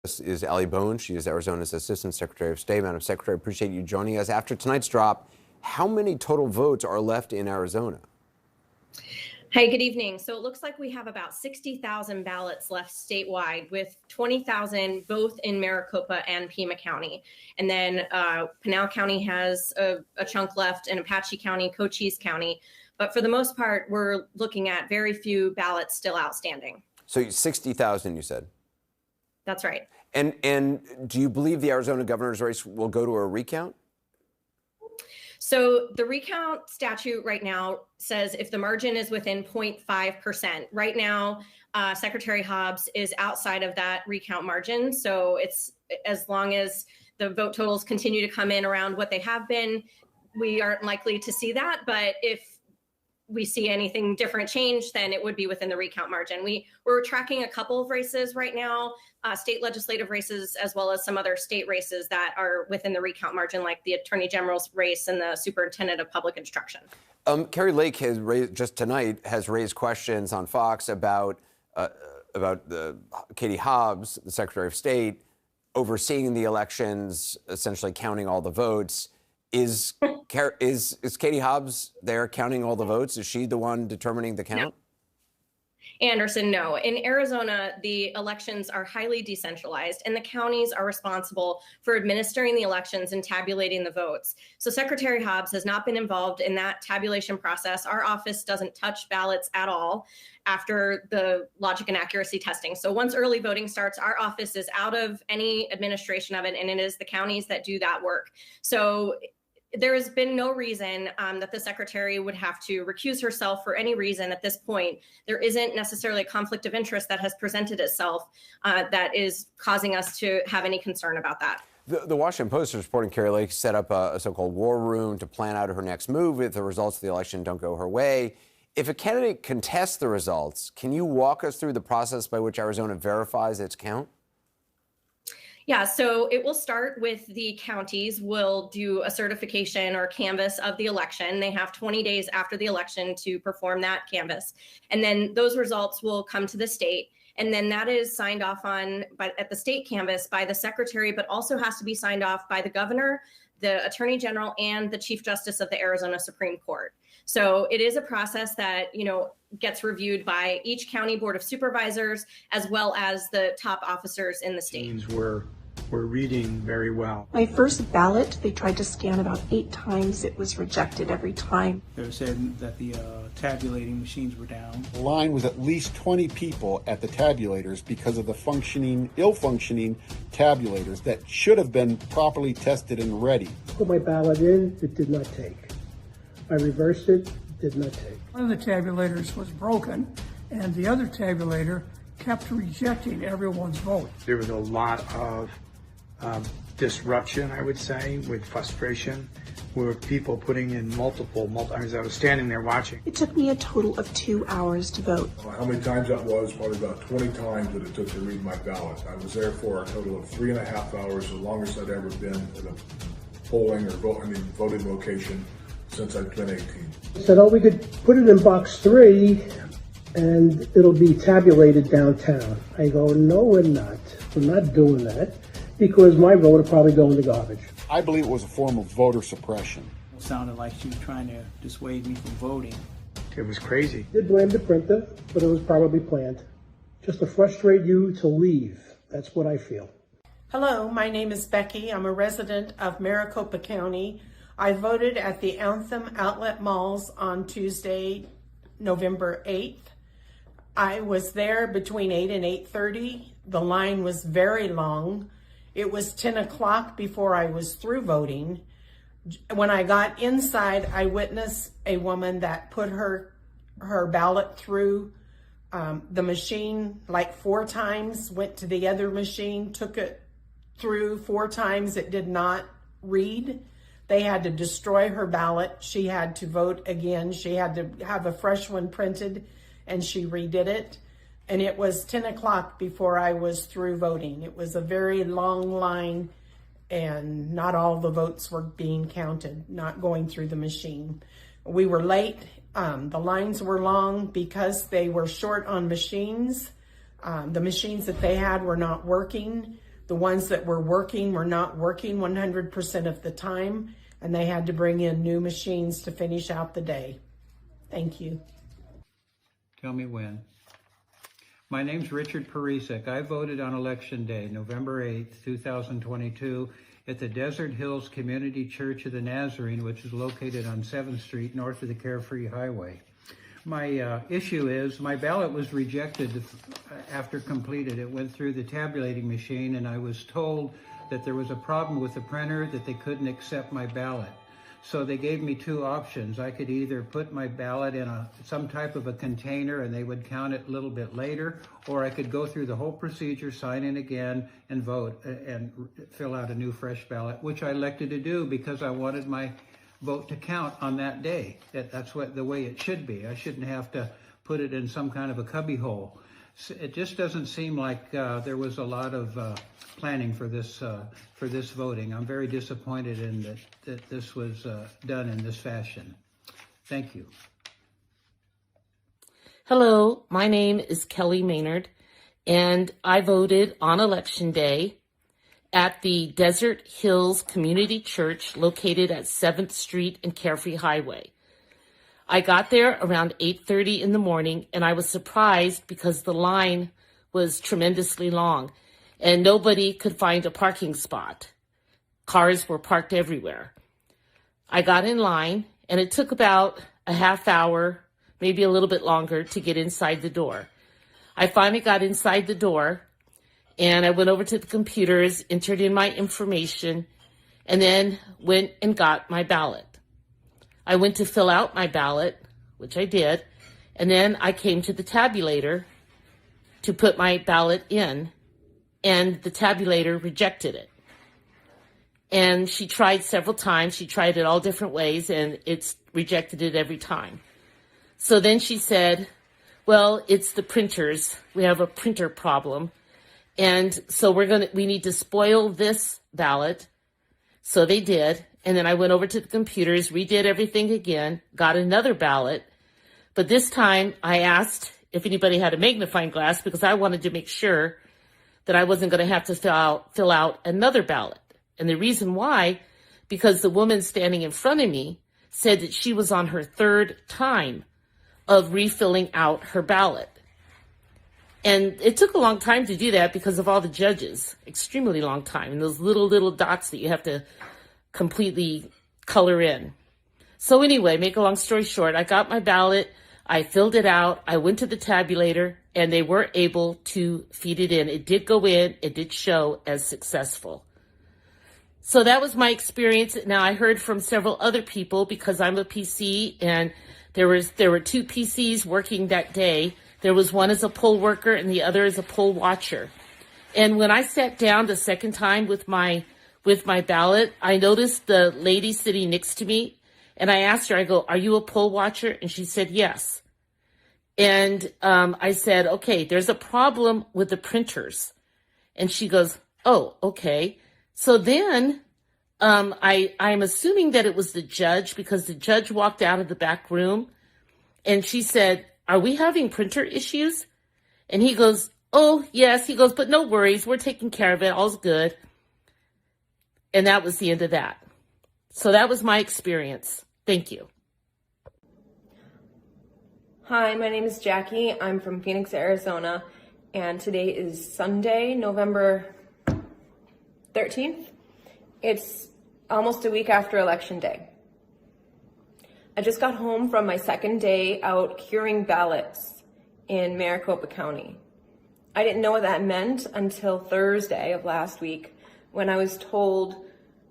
This is Ali Bone. She is Arizona's Assistant Secretary of State. Madam Secretary, appreciate you joining us. After tonight's drop, how many total votes are left in Arizona? Hi, good evening. So it looks like we have about 60,000 ballots left statewide, with 20,000 both in Maricopa and Pima County. And then Pinal County has a chunk left, and Apache County, Cochise County. But for the most part, we're looking at very few ballots still outstanding. So 60,000, you said? That's right. And do you believe the Arizona governor's race will go to a recount? So the recount statute right now says if the margin is within 0.5%. Right now, Secretary Hobbs is outside of that recount margin. So it's as long as the vote totals continue to come in around what they have been, we aren't likely to see that. But if we see anything different change, then it would be within the recount margin. We're tracking a couple of races right now, state legislative races, as well as some other state races that are within the recount margin, like the Attorney General's race and the Superintendent of Public Instruction. Kari Lake has just tonight has raised questions on Fox about Katie Hobbs, the Secretary of State, overseeing the elections, essentially counting all the votes. Is Katie Hobbs there counting all the votes? Is she the one determining the count? No. Anderson, no. In Arizona, the elections are highly decentralized, and the counties are responsible for administering the elections and tabulating the votes. So Secretary Hobbs has not been involved in that tabulation process. Our office doesn't touch ballots at all after the logic and accuracy testing. So once early voting starts, our office is out of any administration of it, and it is the counties that do that work. So there has been no reason that the secretary would have to recuse herself for any reason at this point. There isn't necessarily a conflict of interest that has presented itself that is causing us to have any concern about that. The Washington Post is reporting Kari Lake set up a so-called war room to plan out her next move if the results of the election don't go her way. If a candidate contests the results, can you walk us through the process by which Arizona verifies its count? Yeah, so it will start with the counties will do a certification or canvass of the election. They have 20 days after the election to perform that canvass. And then those results will come to the state. And then that is signed off on at the state canvass by the secretary, but also has to be signed off by the governor, the attorney general, and the chief justice of the Arizona Supreme Court. So it is a process that, gets reviewed by each county board of supervisors, as well as the top officers in the state. We're reading very well. My first ballot, they tried to scan about 8 times. It was rejected every time. They said that the tabulating machines were down. The line was at least 20 people at the tabulators because of the ill-functioning tabulators that should have been properly tested and ready. Put my ballot in, it did not take. I reversed it, did not take. One of the tabulators was broken, and the other tabulator kept rejecting everyone's vote. There was a lot of disruption, I would say, with frustration, with people putting in multiple, as I was standing there watching. It took me a total of 2 hours to vote. How many times that was? Probably about 20 times that it took to read my ballot. I was there for a total of 3.5 hours, the longest I'd ever been in a polling or voting location since I've been 18. Said, we could put it in box 3 and it'll be tabulated downtown. I go, no, we're not. We're not doing that because my vote will probably go in the garbage. I believe it was a form of voter suppression. It sounded like she was trying to dissuade me from voting. It was crazy. I did blame the printer, but it was probably planned. Just to frustrate you to leave. That's what I feel. Hello, my name is Becky. I'm a resident of Maricopa County. I voted at the Anthem Outlet Malls on Tuesday, November 8th. I was there between 8 and 8:30. The line was very long. It was 10 o'clock before I was through voting. When I got inside, I witnessed a woman that put her ballot through the machine like 4 times, went to the other machine, took it through 4 times. It did not read. They had to destroy her ballot. She had to vote again. She had to have a fresh one printed, and she redid it. And it was 10 o'clock before I was through voting. It was a very long line, and not all the votes were being counted, not going through the machine. We were late. The lines were long because they were short on machines. The machines that they had were not working. The ones that were working were not working 100% of the time, and they had to bring in new machines to finish out the day. Thank you. Tell me when. My name's Richard Parisek. I voted on Election Day, November 8th, 2022, at the Desert Hills Community Church of the Nazarene, which is located on 7th Street, north of the Carefree Highway. My issue is my ballot was rejected after completed. It went through the tabulating machine, and I was told that there was a problem with the printer, that they couldn't accept my ballot. So they gave me two options. I could either put my ballot in some type of a container and they would count it a little bit later, or I could go through the whole procedure, sign in again, and vote and fill out a new fresh ballot, which I elected to do because I wanted my vote to count on that day. That's the way it should be. I shouldn't have to put it in some kind of a cubby hole. It just doesn't seem like there was a lot of planning for this voting. I'm very disappointed in that this was done in this fashion. Thank you. Hello, my name is Kelly Maynard, and I voted on Election Day at the Desert Hills Community Church located at 7th Street and Carefree Highway. I got there around 8:30 in the morning, and I was surprised because the line was tremendously long and nobody could find a parking spot. Cars were parked everywhere. I got in line, and it took about a half hour, maybe a little bit longer, to get inside the door. I finally got inside the door, and I went over to the computers, entered in my information, and then went and got my ballot. I went to fill out my ballot, which I did, and then I came to the tabulator to put my ballot in, and the tabulator rejected it. And she tried several times. She tried it all different ways, and it's rejected it every time. So then she said, well, it's the printers. We have a printer problem. And so we need to spoil this ballot. So they did. And then I went over to the computers, redid everything again, got another ballot. But this time I asked if anybody had a magnifying glass because I wanted to make sure that I wasn't going to have to fill out another ballot. And the reason why, because the woman standing in front of me said that she was on her third time of refilling out her ballot. And it took a long time to do that because of all the judges, extremely long time, and those little dots that you have to completely color in. So anyway, make a long story short, I got my ballot, I filled it out, I went to the tabulator, and they were able to feed it in. It did go in, it did show as successful. So that was my experience. Now, I heard from several other people because I'm a PC, and there were two PCs working that day. There was one as a poll worker and the other as a poll watcher. And when I sat down the second time with my ballot, I noticed the lady sitting next to me, and I asked her, I go, are you a poll watcher? And she said, yes. And I said, okay, there's a problem with the printers. And she goes, oh, okay. So then I'm assuming that it was the judge because the judge walked out of the back room and she said, are we having printer issues? And he goes, oh, yes. He goes, but no worries. We're taking care of it. All's good. And that was the end of that. So that was my experience. Thank you. Hi, my name is Jackie. I'm from Phoenix, Arizona, and today is Sunday, November 13th. It's almost a week after Election Day. I just got home from my second day out curing ballots in Maricopa County. I didn't know what that meant until Thursday of last week when I was told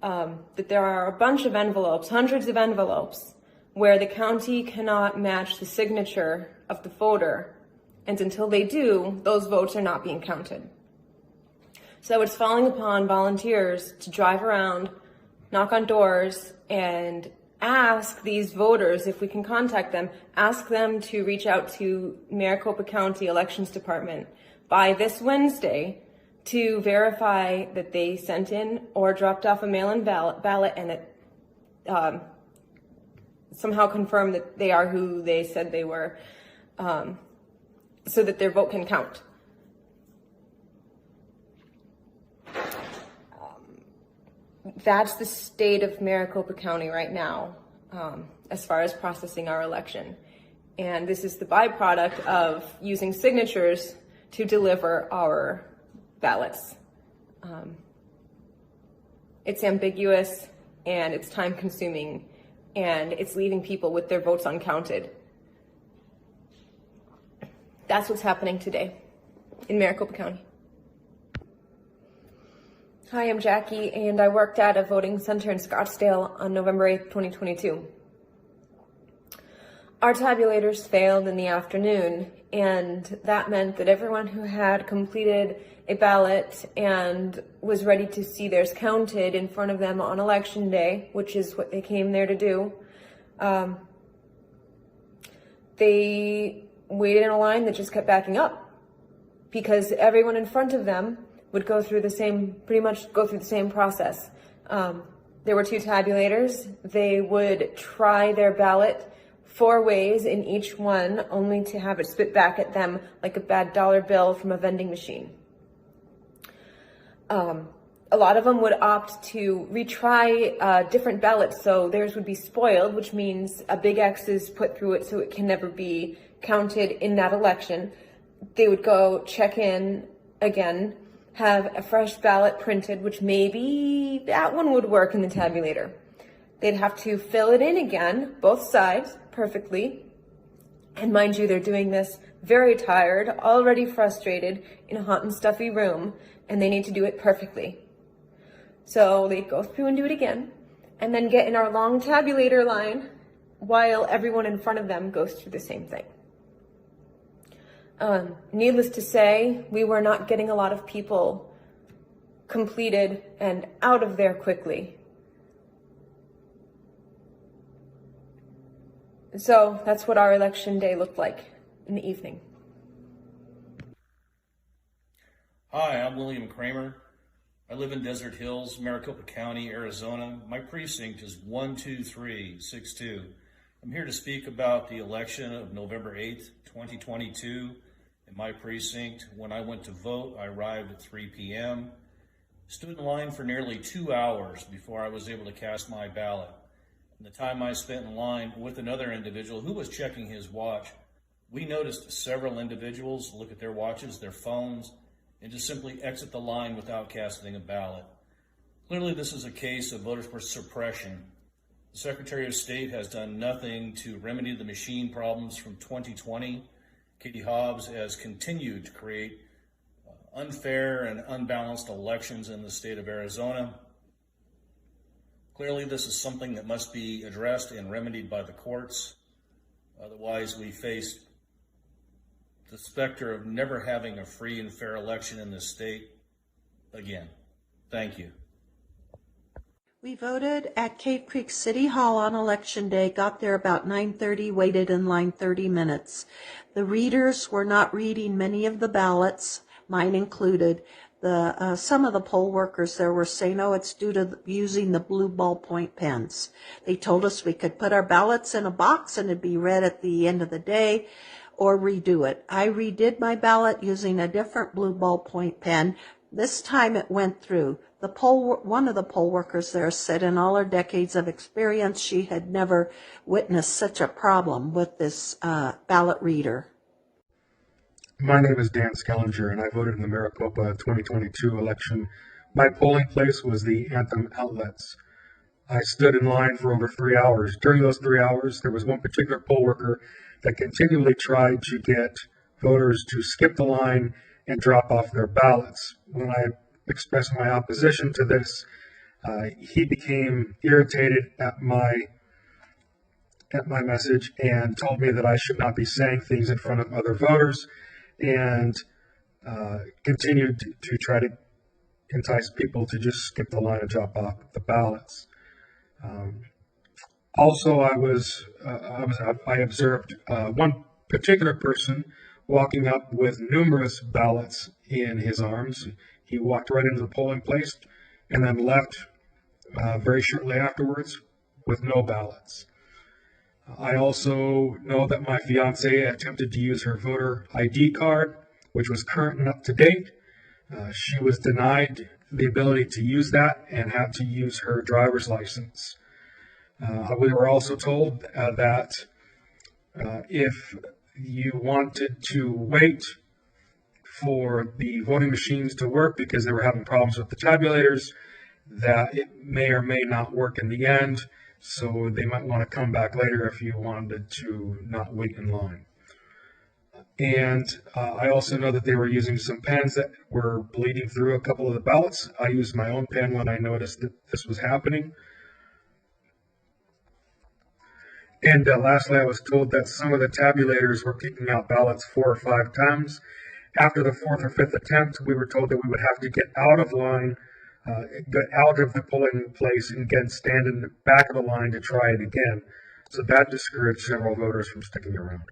that there are a bunch of envelopes, hundreds of envelopes, where the county cannot match the signature of the voter, and until they do, those votes are not being counted. So it's falling upon volunteers to drive around, knock on doors, and ask these voters, if we can contact them, ask them to reach out to Maricopa County Elections Department by this Wednesday to verify that they sent in or dropped off a mail-in ballot and it somehow confirm that they are who they said they were, so that their vote can count. that's the state of Maricopa County right now, as far as processing our election. And this is the byproduct of using signatures to deliver our ballots. It's ambiguous and it's time consuming and it's leaving people with their votes uncounted. That's what's happening today in Maricopa County. Hi, I'm Jackie, and I worked at a voting center in Scottsdale on November 8th, 2022. Our tabulators failed in the afternoon, and that meant that everyone who had completed a ballot and was ready to see theirs counted in front of them on election day, which is what they came there to do, they waited in a line that just kept backing up because everyone in front of them would go through the same, pretty much go through the same process. There were 2 tabulators. They would try their ballot 4 ways in each one, only to have it spit back at them like a bad dollar bill from a vending machine. A lot of them would opt to retry different ballots, so theirs would be spoiled, which means a big X is put through it so it can never be counted in that election. They would go check in again, have a fresh ballot printed, which maybe that one would work in the tabulator. They'd have to fill it in again, both sides, perfectly. And mind you, they're doing this very tired, already frustrated, in a hot and stuffy room, and they need to do it perfectly. So they'd go through and do it again, and then get in our long tabulator line while everyone in front of them goes through the same thing. Needless to say, we were not getting a lot of people completed and out of there quickly. So that's what our election day looked like in the evening. Hi, I'm William Kramer. I live in Desert Hills, Maricopa County, Arizona. My precinct is 12362. I'm here to speak about the election of November 8th, 2022. In my precinct, when I went to vote, I arrived at 3 p.m., stood in line for nearly 2 hours before I was able to cast my ballot. In the time I spent in line with another individual who was checking his watch, we noticed several individuals look at their watches, their phones, and just simply exit the line without casting a ballot. Clearly, this is a case of voter suppression. The Secretary of State has done nothing to remedy the machine problems from 2020. Katie Hobbs has continued to create unfair and unbalanced elections in the state of Arizona. Clearly, this is something that must be addressed and remedied by the courts. Otherwise, we face the specter of never having a free and fair election in this state again. Thank you. We voted at Cave Creek City Hall on Election Day, got there about 9:30, waited in line 30 minutes. The readers were not reading many of the ballots, mine included. Some of the poll workers there were saying, oh, it's due to using the blue ballpoint pens. They told us we could put our ballots in a box and it'd be read at the end of the day or redo it. I redid my ballot using a different blue ballpoint pen. This time it went through. One of the poll workers there said in all her decades of experience, she had never witnessed such a problem with this ballot reader. My name is Dan Skellinger, and I voted in the Maricopa 2022 election. My polling place was the Anthem Outlets. I stood in line for over 3 hours. During those 3 hours, there was one particular poll worker that continually tried to get voters to skip the line and drop off their ballots. When I expressed my opposition to this, he became irritated at my message and told me that I should not be saying things in front of other voters, and continued to try to entice people to just skip the line and drop off the ballots. Also, I observed one particular person walking up with numerous ballots in his arms. He walked right into the polling place and then left very shortly afterwards with no ballots. I also know that my fiance attempted to use her voter ID card, which was current and up to date. She was denied the ability to use that and had to use her driver's license. We were also told that if you wanted to wait for the voting machines to work because they were having problems with the tabulators, that it may or may not work in the end, so they might want to come back later if you wanted to not wait in line. And I also know that they were using some pens that were bleeding through a couple of the ballots. I used my own pen when I noticed that this was happening. And lastly, I was told that some of the tabulators were kicking out ballots 4 or 5 times. After the 4th or 5th attempt, we were told that we would have to get out of line, get out of the polling place, and again stand in the back of the line to try it again. So that discouraged several voters from sticking around.